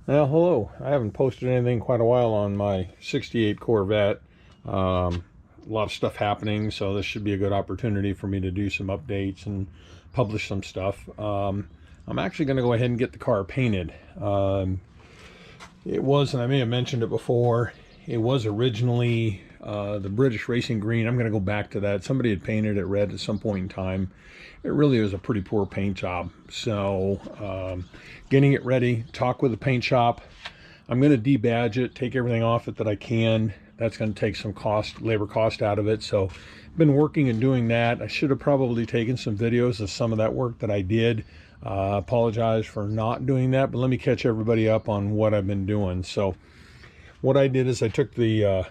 Well, hello. I haven't posted anything in quite a while on my 68 Corvette. A lot of stuff happening, so this should be a good opportunity for me to do some updates and publish some stuff. I'm actually going to go ahead and get the car painted. It was, and I may have mentioned it before, it was originally the British Racing Green. I'm going to go back to that. Somebody had painted it red at some point in time. It really was a pretty poor paint job. So getting it ready, talk with the paint shop. I'm going to debadge it, take everything off it that I can. That's going to take some labor cost out of it. So I've been working and doing that. I should have probably taken some videos of some of that work that I did. Apologize for not doing that, but let me catch everybody up on what I've been doing. So what I did is I took the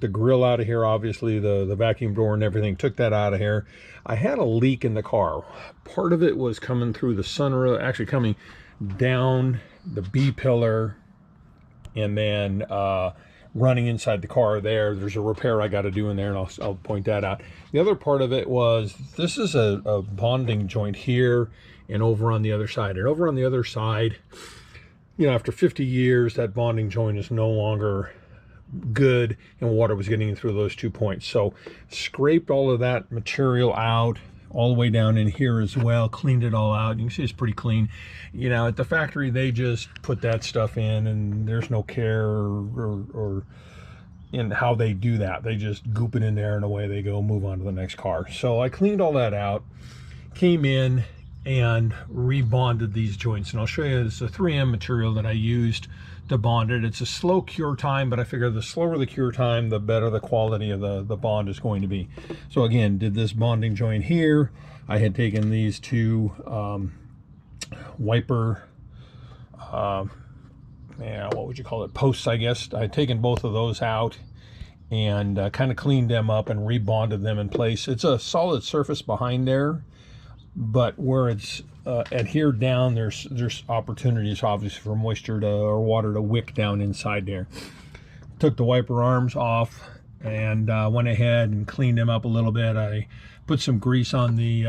grill out of here, obviously the vacuum door and everything, took that out of here. I had a leak in the car. Part of it was coming through the sunroof, actually coming down the B pillar and then running inside the car there. There's a repair I got to do in there, and I'll point that out. The other part of it was, this is a bonding joint here and over on the other side. And over on the other side, you know, after 50 years, that bonding joint is no longer good, and water was getting through those 2 points. So scraped all of that material out, all the way down in here as well, cleaned it all out. You can see it's pretty clean. You know, at the factory, they just put that stuff in, and there's no care or in how they do that. They just goop it in there, and away they go, move on to the next car. So I cleaned all that out, came in and rebonded these joints, and I'll show you. It's a 3M material that I used to bond it. It's a slow cure time, but I figure the slower the cure time, the better the quality of the bond is going to be. So again, did this bonding joint here. I had taken these two wiper, yeah, what would you call it, posts, I guess. I had taken both of those out and kind of cleaned them up and rebonded them in place. It's a solid surface behind there, but where it's adhered down, there's opportunities obviously for moisture or water to wick down inside there. Took the wiper arms off and went ahead and cleaned them up a little bit. I put some grease on the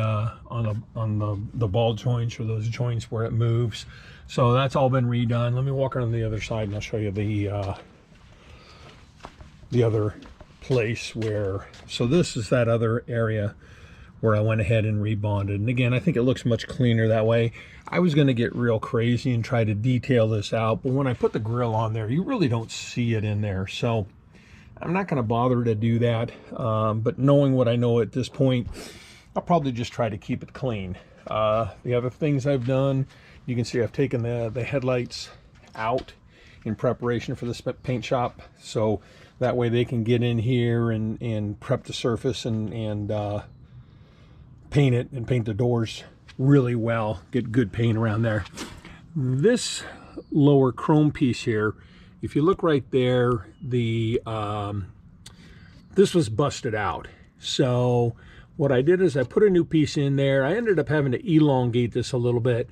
ball joints, or those joints where it moves. So that's all been redone. Let me walk around the other side and I'll show you the other place where, so this is that other area where I went ahead and rebonded. And again, I think it looks much cleaner that way. I was going to get real crazy and try to detail this out, but when I put the grill on there, you really don't see it in there. So I'm not going to bother to do that. But knowing what I know at this point, I'll probably just try to keep it clean. The other things I've done, you can see I've taken the headlights out in preparation for this paint shop. So that way they can get in here and prep the surface and paint it and paint the doors really well, get good paint around there. This lower chrome piece here, if you look right there, this was busted out. So what I did is I put a new piece in there. I ended up having to elongate this a little bit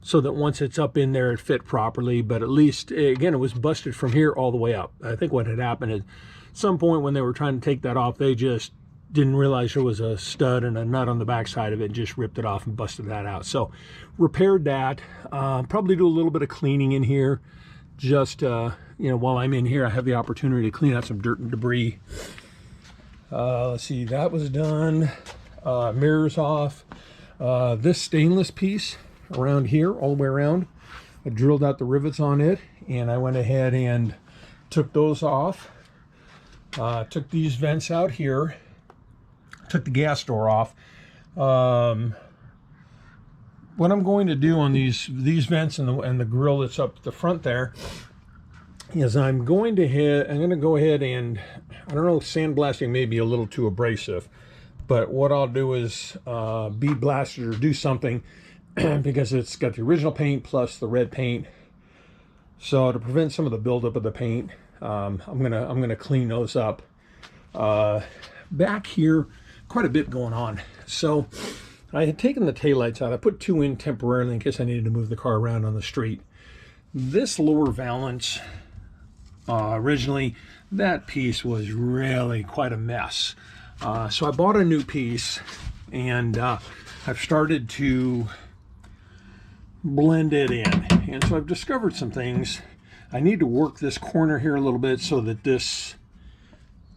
so that once it's up in there it fit properly, but at least, again, it was busted from here all the way up. I think what had happened is, at some point when they were trying to take that off, they just didn't realize there was a stud and a nut on the back side of it, and just ripped it off and busted that out. So repaired that. Probably do a little bit of cleaning in here. Just, you know, while I'm in here, I have the opportunity to clean out some dirt and debris. Let's see, that was done. Mirrors off. This stainless piece around here, all the way around, I drilled out the rivets on it, and I went ahead and took those off. Took these vents out here. Took the gas door off. What I'm going to do on these vents and the grill that's up the front there is I'm going to go ahead and, I don't know, sandblasting may be a little too abrasive, but what I'll do is bead blast it or do something because it's got the original paint plus the red paint. So to prevent some of the buildup of the paint, I'm gonna clean those up. Back here, quite a bit going on. So I had taken the taillights out. I put two in temporarily in case I needed to move the car around on the street. This lower valance, originally, that piece was really quite a mess. So I bought a new piece, and I've started to blend it in. And so I've discovered some things I need to work this corner here a little bit so that this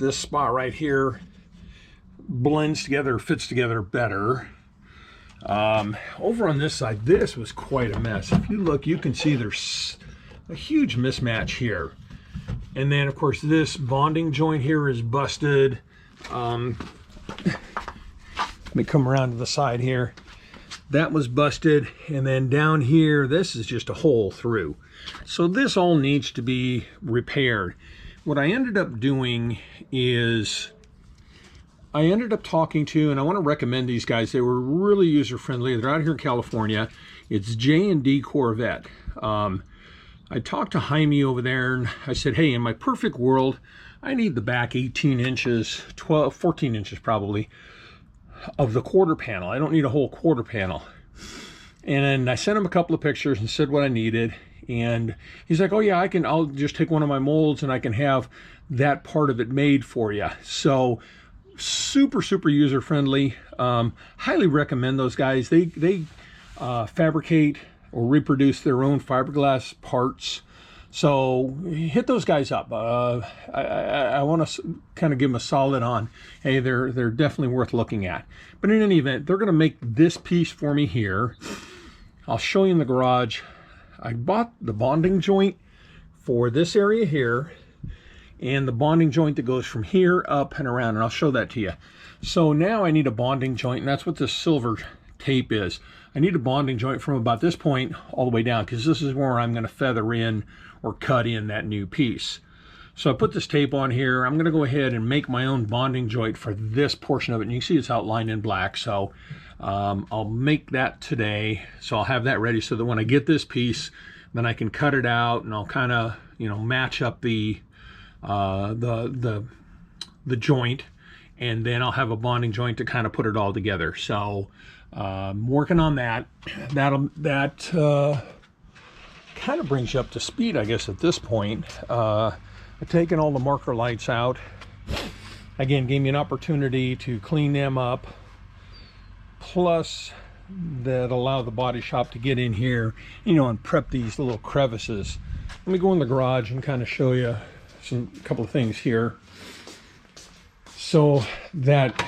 spot right here blends together, fits together better. Over on this side, this was quite a mess. If you look, you can see there's a huge mismatch here. And then, of course, this bonding joint here is busted. Let me come around to the side here. That was busted. And then down here, this is just a hole through. So this all needs to be repaired. What I ended up doing is I ended up talking to, and I want to recommend these guys. They were really user-friendly. They're out here in California. It's J&D Corvette. I talked to Jaime over there, and I said, hey, in my perfect world, I need the back 18 inches, 14 inches probably, of the quarter panel. I don't need a whole quarter panel. And I sent him a couple of pictures and said what I needed. And he's like, oh yeah, I'll just take one of my molds and I can have that part of it made for you. So super, super user-friendly. Highly recommend those guys. They fabricate or reproduce their own fiberglass parts. So hit those guys up. I want to kind of give them a solid on, hey, they're definitely worth looking at. But in any event, they're going to make this piece for me here. I'll show you in the garage. I bought the bonding joint for this area here and the bonding joint that goes from here up and around, and I'll show that to you. So now I need a bonding joint, and that's what this silver tape is. I need a bonding joint from about this point all the way down, because this is where I'm going to feather in or cut in that new piece. So I put this tape on here. I'm going to go ahead and make my own bonding joint for this portion of it, and you can see it's outlined in black. So I'll make that today. So I'll have that ready so that when I get this piece, then I can cut it out, and I'll kind of, you know, match up the joint, and then I'll have a bonding joint to kind of put it all together. So I'm working on that. That kind of brings you up to speed, I guess, at this point. I've taken all the marker lights out. Again, gave me an opportunity to clean them up, plus that allow the body shop to get in here, you know, and prep these little crevices. Let me go in the garage and kind of show you a couple of things here. So that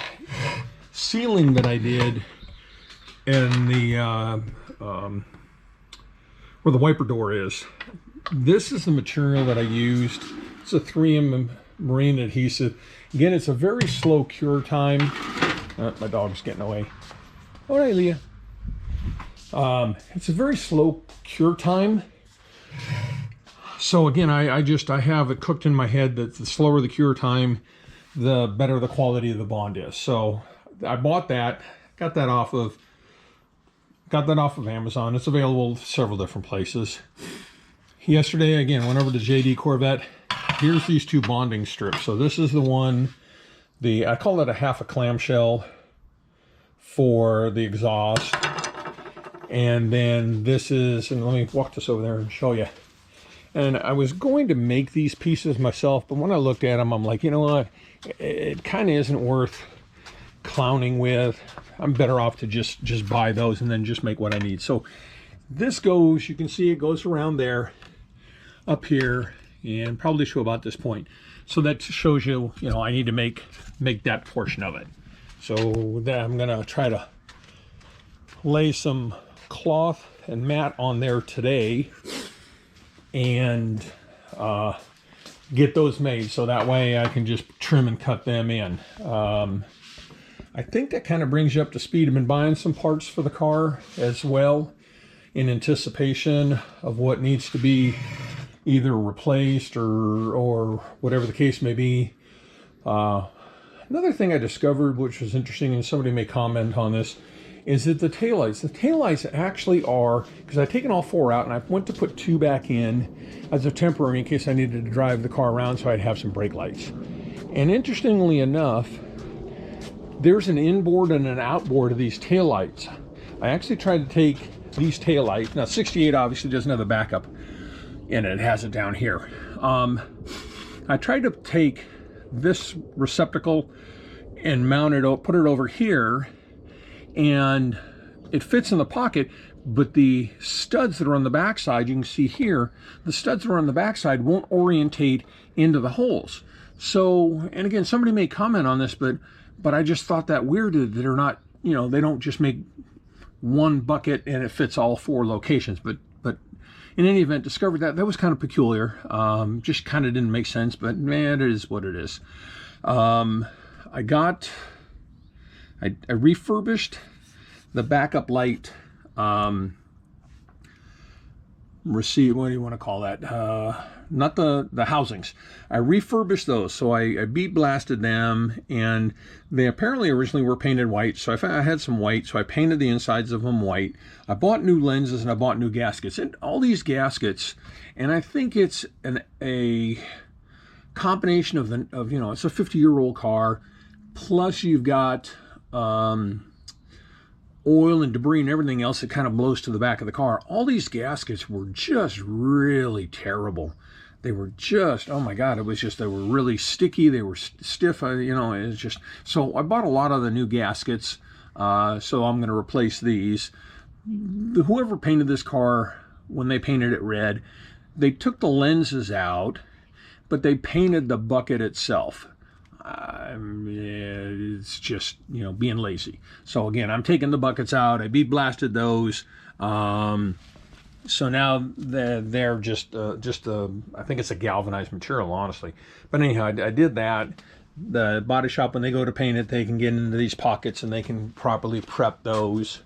sealing that I did in the where the wiper door is, this is the material that I used. It's a 3M marine adhesive. Again, it's a very slow cure time. My dog's getting away. All right, Leah. It's a very slow cure time. So again, I have it cooked in my head that the slower the cure time, the better the quality of the bond is. So I bought that, got that off of Amazon. It's available several different places. Yesterday, again, went over to JD Corvette. Here's these two bonding strips. So this is the one, I call it a half a clamshell for the exhaust. And then this is, and let me walk this over there and show you. And I was going to make these pieces myself, but when I looked at them, I'm like, you know what? It kind of isn't worth clowning with. I'm better off to just buy those and then just make what I need. So this goes, you can see it goes around there, up here, and probably show about this point. So that shows you, you know, I need to make that portion of it. So that I'm gonna try to lay some cloth and mat on there today and get those made, so that way I can just trim and cut them in. I think that kind of brings you up to speed. I've been buying some parts for the car as well in anticipation of what needs to be either replaced or whatever the case may be. Another thing I discovered, which was interesting, and somebody may comment on this, is that the taillights actually are, because I've taken all four out and I went to put two back in as a temporary in case I needed to drive the car around so I'd have some brake lights. And interestingly enough, there's an inboard and an outboard of these taillights. I actually tried to take these taillights, now 68 obviously doesn't have a backup in it, it has it down here. I tried to take this receptacle and mount it, put it over here, and it fits in the pocket, but the studs that are on the backside, you can see here, the studs that are on the backside won't orientate into the holes. So, and again, somebody may comment on this, but I just thought that weird that they're not, you know, they don't just make one bucket and it fits all 4 locations. But in any event, discovered that was kind of peculiar. Just kind of didn't make sense, but man, it is what it is. I refurbished the backup light receive, what do you want to call that? Not the housings. I refurbished those, so I beat blasted them, and they apparently originally were painted white. So I had some white, so I painted the insides of them white. I bought new lenses and I bought new gaskets, and all these gaskets, and I think it's a combination of you know, it's a 50-year-old car, plus you've got oil and debris and everything else that kind of blows to the back of the car. All these gaskets were just really terrible. They were just, oh my God, it was just, they were really sticky. They were stiff, you know, it was just, so I bought a lot of the new gaskets. So I'm going to replace these. Whoever painted this car, when they painted it red, they took the lenses out, but they painted the bucket itself. It's just, you know, being lazy. So again, I'm taking the buckets out. I beat blasted those. So now they're just I think it's a galvanized material, honestly. But anyhow, I did that. The body shop, when they go to paint it, they can get into these pockets and they can properly prep those.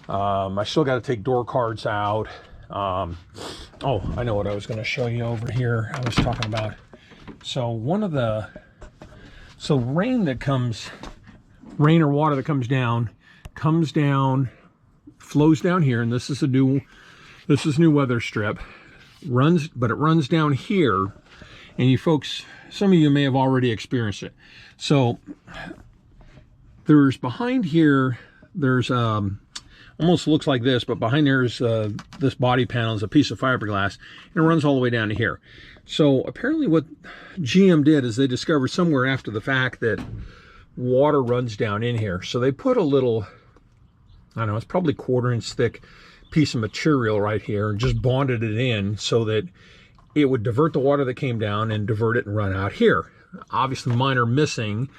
I still got to take door cards out. Oh, I know what I was going to show you over here. I was talking about. So rain or water that comes down, flows down here, and this is new weather strip, but it runs down here, and you folks, some of you may have already experienced it. So there's behind here, there's almost looks like this, but behind there's this body panel is a piece of fiberglass, and it runs all the way down to here. So apparently what GM did is they discovered somewhere after the fact that water runs down in here. So they put a little, I don't know, it's probably 1/4 inch thick piece of material right here and just bonded it in so that it would divert the water that came down and divert it and run out here. Obviously mine are missing,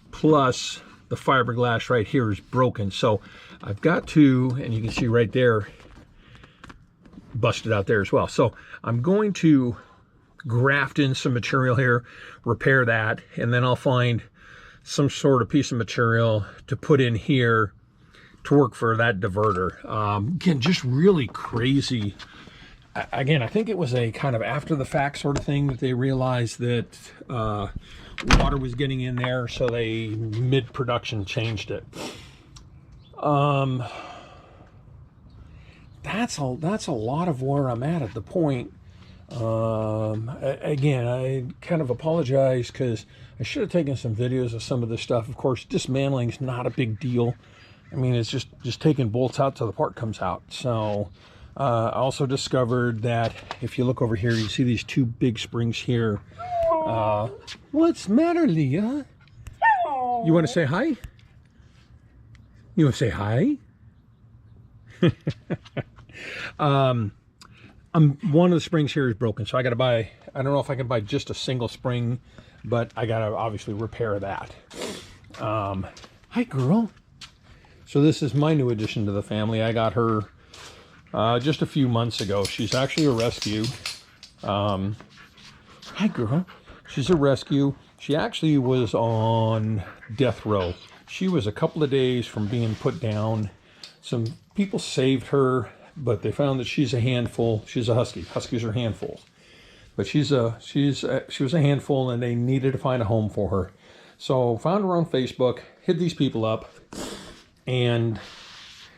plus the fiberglass right here is broken. So I've got to, and you can see right there, busted out there as well. So I'm going to graft in some material here, repair that, and then I'll find some sort of piece of material to put in here to work for that diverter. Again, just really crazy. Again, I think it was a kind of after the fact sort of thing that they realized that water was getting in there, so they mid-production changed it. That's a lot of where I'm at the point. Again, I kind of apologize because I should have taken some videos of some of this stuff. Of course, dismantling is not a big deal. I mean, it's just taking bolts out till the part comes out. So I also discovered that if you look over here, you see these 2 big springs here. What's the matter, Leah? You want to say hi? You want to say hi? One of the springs here is broken, so I got to buy, I don't know if I can buy just a single spring, but I got to obviously repair that. Hi, girl. So this is my new addition to the family. I got her just a few months ago. She's actually a rescue. Hi, girl. She's a rescue. She actually was on death row. She was a couple of days from being put down. Some people saved her, but they found that she's a handful. She's a husky. Huskies are handfuls. But she was a handful, and they needed to find a home for her. So found her on Facebook, hit these people up, and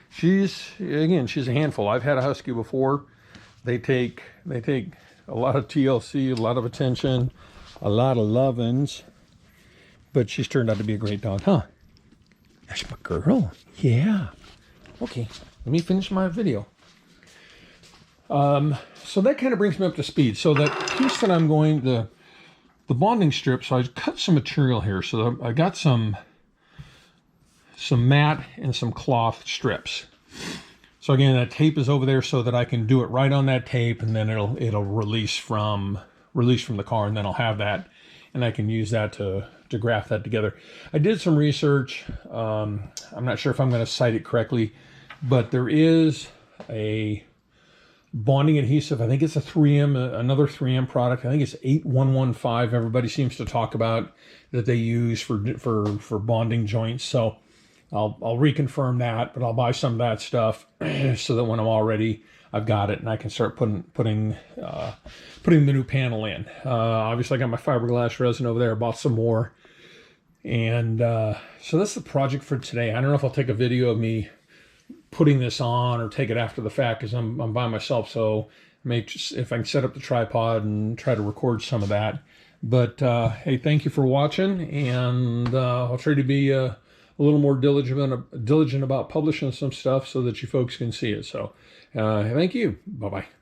she's a handful. I've had a husky before. They take a lot of TLC, a lot of attention, a lot of lovin's, but she's turned out to be a great dog, huh? That's my girl. Yeah. Okay, let me finish my video. So that kind of brings me up to speed. So that piece that I'm going, the bonding strip, so I cut some material here. So I got some mat and some cloth strips. So again, that tape is over there so that I can do it right on that tape, and then it'll release from the car, and then I'll have that, and I can use that to graft that together. I did some research. I'm not sure if I'm going to cite it correctly, but there is a bonding adhesive. I think it's a 3M, another 3M product. I think it's 8115. Everybody seems to talk about that they use for bonding joints. So I'll reconfirm that, but I'll buy some of that stuff so that when I'm all ready, I've got it and I can start putting the new panel in. Obviously, I got my fiberglass resin over there. I bought some more, and so that's the project for today. I don't know if I'll take a video of me putting this on or take it after the fact, because I'm by myself. So if I can set up the tripod and try to record some of that. But hey, thank you for watching, and I'll try to be a little more diligent about publishing some stuff so that you folks can see it. So thank you. Bye-bye.